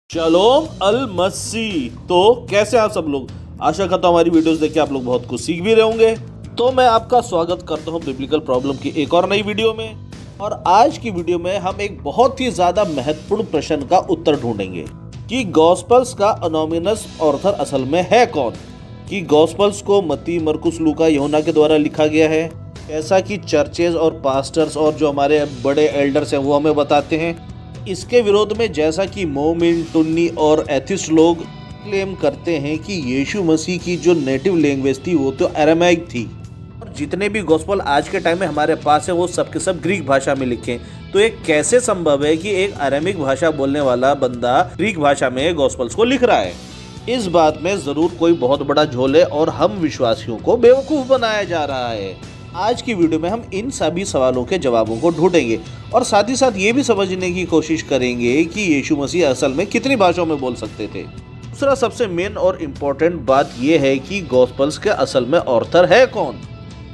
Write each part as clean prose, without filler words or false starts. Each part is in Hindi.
शलोम अल मसी। तो कैसे आप सब लोग, आशा करता हूँ हमारी वीडियोस देख के आप लोग बहुत कुछ सीख भी रहे होंगे। तो मैं आपका स्वागत करता हूँ बिब्लिकल प्रॉब्लम की एक और नई वीडियो में। और आज की वीडियो में हम एक बहुत ही ज्यादा महत्वपूर्ण प्रश्न का उत्तर ढूंढेंगे कि गॉस्पेल्स का अनोनिमस ऑथर असल में है कौन, कि गॉस्पेल्स को मत्ती, मरकुस, लूका, यूहन्ना के द्वारा लिखा गया है, ऐसा कि चर्चेज और पास्टर्स और जो हमारे बड़े एल्डर्स हैं वो हमें बताते हैं। इसके विरोध में जैसा कि मोमिन, टुन्नी और एथिस्ट लोग क्लेम करते हैं कि यीशु मसीह की जो नेटिव लैंग्वेज थी वो तो अरामाइक थी, और जितने भी गॉस्पेल आज के टाइम में हमारे पास है वो सब के सब ग्रीक भाषा में लिखे। तो ये कैसे संभव है कि एक अरामिक भाषा बोलने वाला बंदा ग्रीक भाषा में गॉस्पेल्स को लिख रहा है? इस बात में जरूर कोई बहुत बड़ा झोल है और हम विश्वासियों को बेवकूफ बनाया जा रहा है। आज की वीडियो में हम इन सभी सवालों के जवाबों को ढूंढेंगे और साथ ही साथ ये भी समझने की कोशिश करेंगे कि यीशु मसीह असल में कितनी भाषाओं में बोल सकते थे। दूसरा सबसे मेन और इम्पोर्टेंट बात यह है कि गॉस्पेल्स के असल में ऑथर है कौन।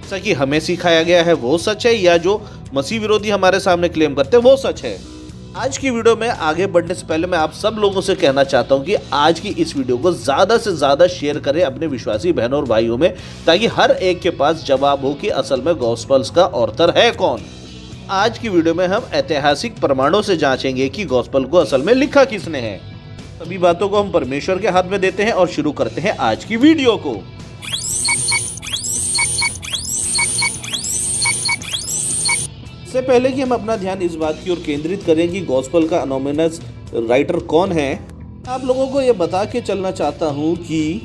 जैसा कि हमें सिखाया गया है वो सच है या जो मसीह विरोधी हमारे सामने क्लेम करते हैं वो सच है। आज की वीडियो में आगे बढ़ने से पहले मैं आप सब लोगों से कहना चाहता हूं कि आज की इस वीडियो को ज़्यादा से ज़्यादा शेयर करें अपने विश्वासी बहनों और भाइयों में, ताकि हर एक के पास जवाब हो कि असल में गॉस्पेल्स का ऑथर है कौन। आज की वीडियो में हम ऐतिहासिक प्रमाणों से जांचेंगे कि गॉस्पेल को असल में लिखा किसने है। सभी बातों को हम परमेश्वर के हाथ में देते हैं और शुरू करते हैं आज की वीडियो को। इससे पहले कि हम अपना ध्यान इस बात की ओर केंद्रित करें कि गॉस्पेल का अनोनिमस राइटर कौन है, आप लोगों को यह बता के चलना चाहता हूं कि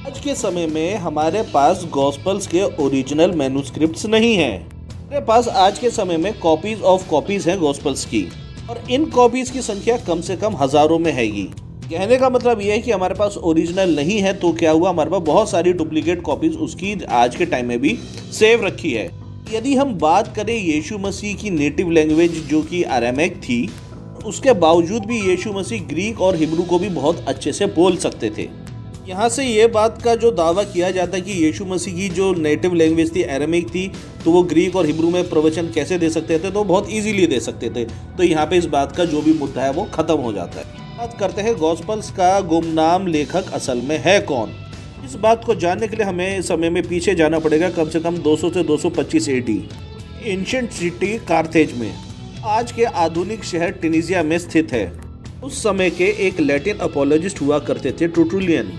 आज के समय में हमारे पास गॉस्पेल्स के ओरिजिनल मैन्युस्क्रिप्ट्स नहीं हैं। हमारे पास आज के समय में कॉपीज ऑफ कॉपीज हैं गॉस्पेल्स की, और इन कॉपीज की संख्या कम से कम हजारों में हैगी। कहने का मतलब यह है कि हमारे पास ओरिजिनल नहीं है तो क्या हुआ, हमारे पास बहुत सारी डुप्लीकेट कॉपीज उसकी आज के टाइम में भी सेव रखी है। यदि हम बात करें यीशु मसीह की नेटिव लैंग्वेज जो कि अरामिक थी, उसके बावजूद भी यीशु मसीह ग्रीक और हिब्रू को भी बहुत अच्छे से बोल सकते थे। यहाँ से ये बात का जो दावा किया जाता है कि यीशु मसीह की जो नेटिव लैंग्वेज थी अरामिक थी, तो वो ग्रीक और हिब्रू में प्रवचन कैसे दे सकते थे, तो बहुत इजीली दे सकते थे। तो यहाँ पे इस बात का जो भी मुद्दा है वो खत्म हो जाता है। बात करते हैं गॉस्पेल्स का गुमनाम लेखक असल में है कौन। इस बात को जानने के लिए हमें समय में पीछे जाना पड़ेगा, कम से कम 200 से 225 एडी। एंशिएंट सिटी कार्थेज में, आज के आधुनिक शहर ट्यूनीसिया में स्थित है। उस समय के एक लैटिन अपोलॉजिस्ट हुआ करते थे टर्टुलियन।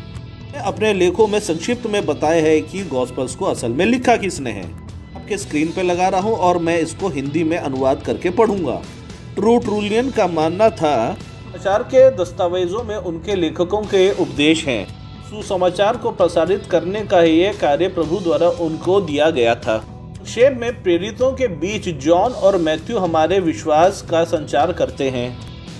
अपने लेखों में संक्षिप्त में बताया है कि गॉस्पेल्स को असल में लिखा किसने है। आपके स्क्रीन पे लगा रहा हूँ और मैं इसको हिंदी में अनुवाद करके पढ़ूंगा। टर्टुलियन का मानना था समाचार के दस्तावेजों में उनके लेखकों के उपदेश हैं। सुसमाचार को प्रसारित करने का ये कार्य प्रभु द्वारा उनको दिया गया था। संक्षेप में प्रेरितों के बीच जॉन और मैथ्यू हमारे विश्वास का संचार करते हैं।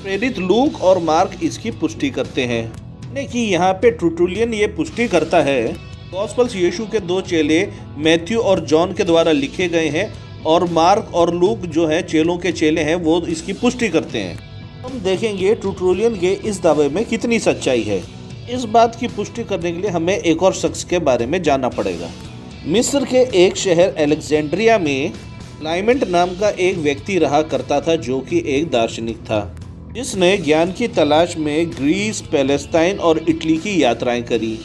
प्रेरित लूक और मार्क इसकी पुष्टि करते हैं। कि यहाँ पे टर्टुलियन ये पुष्टि करता है गॉस्पेल्स यीशु के दो चेले मैथ्यू और जॉन के द्वारा लिखे गए हैं, और मार्क और लूक जो है चेलों के चेले हैं वो इसकी पुष्टि करते हैं। हम देखेंगे टर्टुलियन के इस दावे में कितनी सच्चाई है। इस बात की पुष्टि करने के लिए हमें एक और शख्स के बारे में जानना पड़ेगा। मिस्र के एक शहर अलेक्जेंड्रिया में क्लाइमेंट नाम का एक व्यक्ति रहा करता था, जो कि एक दार्शनिक था जिसने ज्ञान की तलाश में ग्रीस, पैलेस्टाइन और इटली की यात्राएं करी।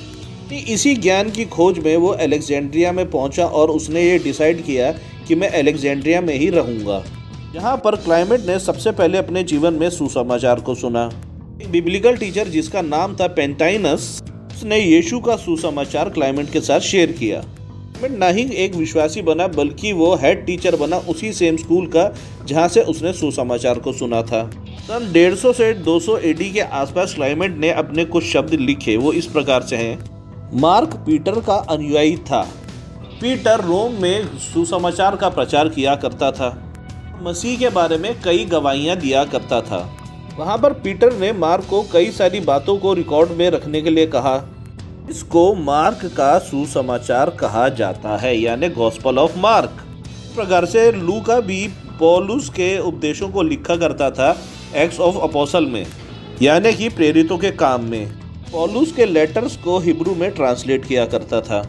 इसी ज्ञान की खोज में वो अलेक्जेंड्रिया में पहुंचा और उसने ये डिसाइड किया कि मैं अलेक्जेंड्रिया में ही रहूंगा। यहाँ पर क्लाइमेंट ने सबसे पहले अपने जीवन में सुसमाचार को सुना। एक बिब्लिकल टीचर जिसका नाम था पेंटाइनस, उसने यीशु का सुसमाचार क्लाइमेंट के साथ शेयर किया। क्लाइमेंट ना ही एक विश्वासी बना बल्कि वो हेड टीचर बना उसी सेम स्कूल का जहां से उसने सुसमाचार को सुना था। सन 150 से 200 एडी के आसपास क्लाइमेंट ने अपने कुछ शब्द लिखे, वो इस प्रकार से हैं। मार्क पीटर का अनुयायी था। पीटर रोम में सुसमाचार का प्रचार किया करता था, मसीह के बारे में कई गवाहियां दिया करता था। वहाँ पर पीटर ने मार्क को कई सारी बातों को रिकॉर्ड में रखने के लिए कहा। इसको मार्क का सुसमाचार कहा जाता है, यानी गॉस्पेल ऑफ मार्क। इस प्रकार से लूका भी पौलुस के उपदेशों को लिखा करता था एक्ट्स ऑफ अपोस्टल में, यानी कि प्रेरितों के काम में। पौलुस के लेटर्स को हिब्रू में ट्रांसलेट किया करता था।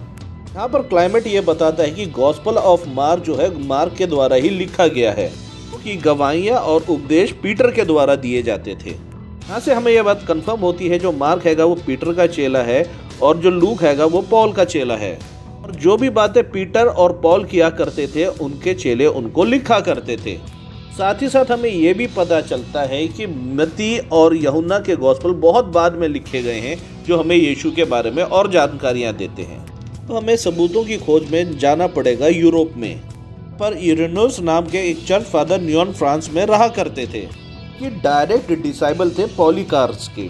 यहाँ पर क्लाइमेट ये बताता है कि गॉस्पेल ऑफ मार्क जो है मार्क के द्वारा ही लिखा गया है, कि गवाहियाँ और उपदेश पीटर के द्वारा दिए जाते थे। यहाँ से हमें यह बात कंफर्म होती है जो मार्क हैगा वो पीटर का चेला है और जो लूक हैगा वो पॉल का चेला है। और जो भी बातें पीटर और पॉल किया करते थे उनके चेले उनको लिखा करते थे। साथ ही साथ हमें ये भी पता चलता है कि मत्ती और यूहन्ना के गॉस्पेल बहुत बाद में लिखे गए हैं जो हमें यीशु के बारे में और जानकारियाँ देते हैं। तो हमें सबूतों की खोज में जाना पड़ेगा यूरोप में। पर इरेनियस नाम के एक चर्च फादर न्यून फ्रांस में रहा करते थे कि डायरेक्ट डिसाइबल थे पॉलीकार्स के,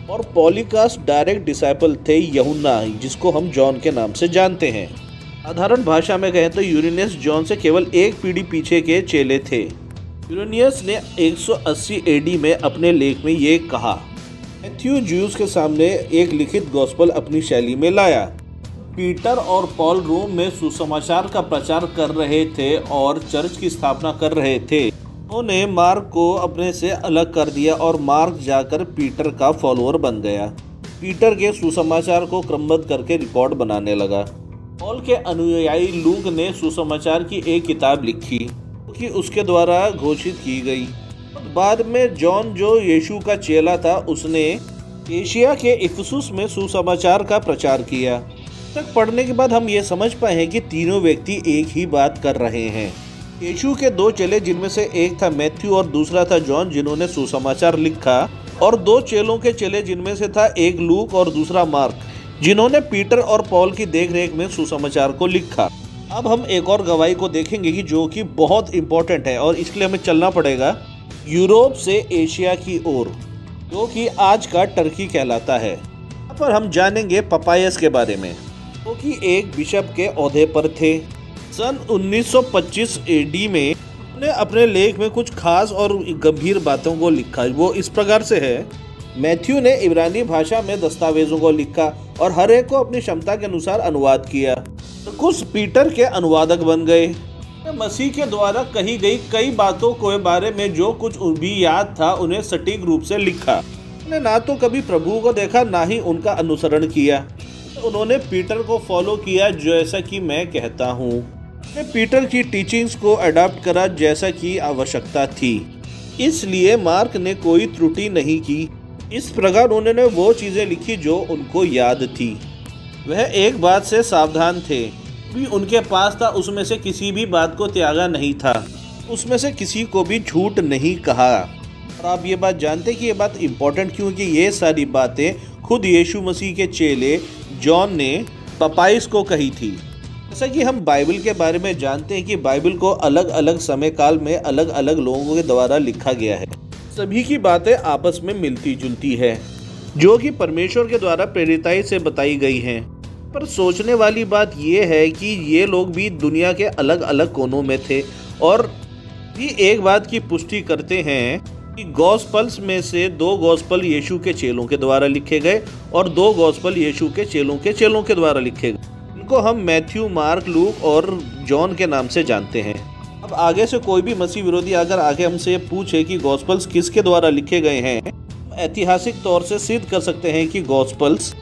और पॉलीकार्स डायरेक्ट डिसाइबल थे यूहन्ना जिसको हम जॉन के नाम से जानते हैं। साधारण भाषा में कहें तो यूरेनियस जॉन से केवल एक पीढ़ी पीछे के चेले थे। यूरेनियस ने 180 एडी में अपने लेख में ये कहा, मैथ्यू ज्यूस के सामने एक लिखित गॉस्पेल अपनी शैली में लाया। पीटर और पॉल रोम में सुसमाचार का प्रचार कर रहे थे और चर्च की स्थापना कर रहे थे। उन्होंने मार्क को अपने से अलग कर दिया और मार्क जाकर पीटर का फॉलोअर बन गया। पीटर के सुसमाचार को क्रमबद्ध करके रिकॉर्ड बनाने लगा। पॉल के अनुयायी लूक ने सुसमाचार की एक किताब लिखी कि उसके द्वारा घोषित की गई। बाद में जॉन जो यीशु का चेला था उसने एशिया के इफिसुस में सुसमाचार का प्रचार किया। तक पढ़ने के बाद हम ये समझ पाए हैं कि तीनों व्यक्ति एक ही बात कर रहे हैं। यीशु के दो चेले जिनमें से एक था मैथ्यू और दूसरा था जॉन जिन्होंने सुसमाचार लिखा, और दो चेलों के चेले जिनमें से था एक लूक और दूसरा मार्क जिन्होंने पीटर और पॉल की देखरेख में सुसमाचार को लिखा। अब हम एक और गवाही को देखेंगे कि जो कि बहुत इम्पोर्टेंट है और इसके लिए हमें चलना पड़ेगा यूरोप से एशिया की ओर, जो कि आज का टर्की कहलाता है। यहाँ पर हम जानेंगे पपायस के बारे में, जो कि एक बिशप के ओहदे पर थे। सन 1925 एडी में उन्होंने अपने लेख में कुछ खास और गंभीर बातों को लिखा। वो इस प्रकार से है, मैथ्यू ने इब्रानी भाषा में दस्तावेजों को लिखा और हर एक को अपनी क्षमता के अनुसार अनुवाद किया। तो कुछ पीटर के अनुवादक बन गए। मसीह के द्वारा कही गई कई बातों के बारे में जो कुछ भी याद था उन्हें सटीक रूप से लिखा। उन्होंने ना तो कभी प्रभु को देखा ना ही उनका अनुसरण किया। तो उन्होंने पीटर को फॉलो किया जैसा कि मैं कहता हूँ। पीटर की टीचिंग्स को अडॉप्ट करा जैसा कि आवश्यकता थी। इसलिए मार्क ने कोई त्रुटि नहीं की। इस प्रकार उन्होंने वो चीज़ें लिखी जो उनको याद थी। वह एक बात से सावधान थे, भी उनके पास था उसमें से किसी भी बात को त्यागा नहीं था, उसमें से किसी को भी झूठ नहीं कहा। और आप ये बात जानते कि ये बात इम्पोर्टेंट क्यों, कि ये सारी बातें खुद यीशु मसीह के चेले जॉन ने पपाइस को कही थी। जैसा कि हम बाइबल के बारे में जानते हैं कि बाइबल को अलग अलग समय काल में अलग अलग लोगों के द्वारा लिखा गया है। सभी की बातें आपस में मिलती जुलती है, जो कि परमेश्वर के द्वारा प्रेरिताई से बताई गई हैं। पर सोचने वाली बात यह है कि ये लोग भी दुनिया के अलग अलग कोनों में थे और भी एक बात की पुष्टि करते हैं कि गॉस्पल्स में से 2 गॉस्पल यीशु के चेलों के द्वारा लिखे गए और 2 गॉस्पल यीशु के चेलों के द्वारा लिखे गए। इनको हम मैथ्यू, मार्क, लूक और जॉन के नाम से जानते हैं। अब आगे से कोई भी मसीह विरोधी अगर आगे हमसे पूछे कि गॉस्पल्स किसके द्वारा लिखे गए हैं, ऐतिहासिक तौर से सिद्ध कर सकते हैं कि गॉस्पल्स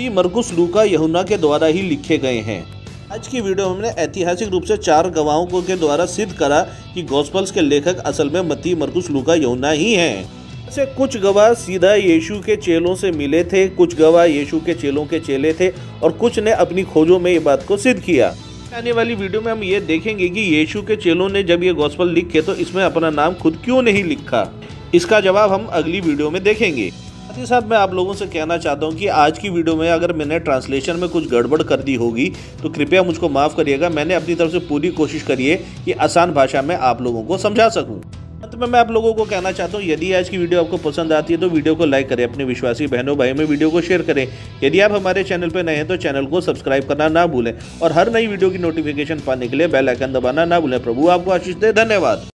मरकुस, लूका, यूहन्ना के द्वारा ही लिखे गए हैं। आज की वीडियो में हमने ऐतिहासिक रूप से 4 गवाहों के द्वारा सिद्ध करा कि गॉस्पल्स के लेखक असल में मत्ती, मरकुस, लूका, यूहन्ना ही हैं। ऐसे कुछ गवाह सीधा यीशु के चेलों से मिले थे, कुछ गवाह यीशु के चेलों के चेले थे और कुछ ने अपनी खोजों में ये बात को सिद्ध किया। आने वाली वीडियो में हम ये देखेंगे कि यीशु के चेलों ने जब ये गॉस्पेल लिखे तो इसमें अपना नाम खुद क्यों नहीं लिखा। इसका जवाब हम अगली वीडियो में देखेंगे। साथ ही साथ मैं आप लोगों से कहना चाहता हूं कि आज की वीडियो में अगर मैंने ट्रांसलेशन में कुछ गड़बड़ कर दी होगी तो कृपया मुझको माफ़ करिएगा। मैंने अपनी तरफ से पूरी कोशिश करी है कि आसान भाषा में आप लोगों को समझा सकूं। अंत में मैं आप लोगों को कहना चाहता हूं, यदि आज की वीडियो आपको पसंद आती है तो वीडियो को लाइक करें, अपने विश्वासी बहनों भाइयों में वीडियो को शेयर करें। यदि आप हमारे चैनल पर नए हैं तो चैनल को सब्सक्राइब करना ना भूलें और हर नई वीडियो की नोटिफिकेशन पाने के लिए बेल आइकन दबाना ना भूलें। प्रभु आपको आशीष दे। धन्यवाद।